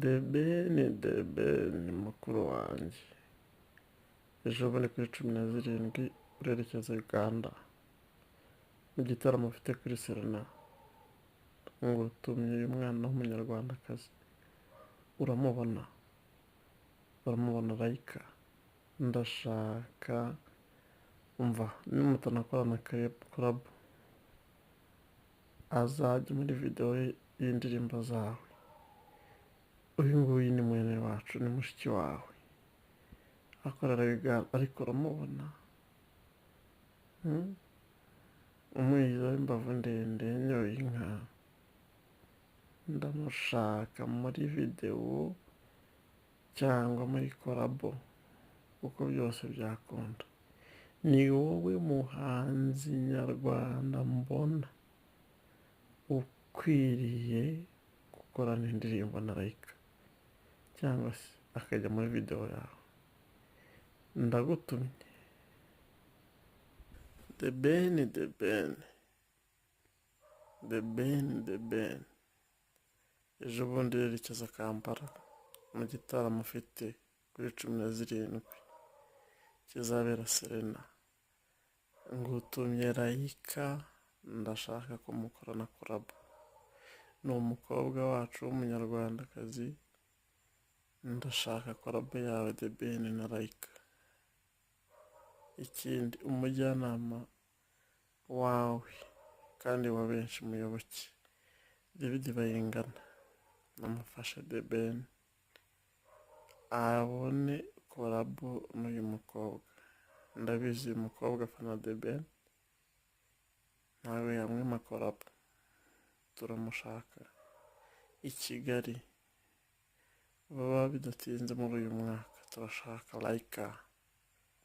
The Ben mukuru wanjye, ejo bundi kuri 17 urerekeza Uganda mu gitaramo ufite kuri Serena, ngo utumye uyu mwana w'umunyarwandakazi. uramubona Laika. Ndashaka umva nimutanakorana collab azajya muri video y'indirimbo zawe. Uyu nguyu ni mwene wacu, ni mushiki wawe, akorera Uganda, ariko uramubona umwiza w'imbavu ndende yanyoye inka. Ndamushaka muri video cyangwa muri collabo, kuko byose byakunda. Ni wowe muhanzi nyarwanda mbona ukwiriye gukorana indirimbo na Laika, cyangwa se akajya muri video yawe. Ndagutumye. The Ben. Ejo bundi yerekeza Kampala mu gitaramo ufite kuri 17 kizabera Serena. Ngutumye Laika, ndashaka ko mukorana collab. Ni umukobwa wacu w'umunyarwandakazi, ndashaka collab yawe The Ben na Laika. Ikindi, umujyanama wawe kandi wa benshi muyoboke, David Bayingana, namufashe The Ben abone collab n'uyu mukobwa. Ndabizi uyu mukobwa afana The Ben, nawe yamwima collab. Turamushaka i Kigali, baba bidatinze muri uyu mwaka. Turashaka Laika.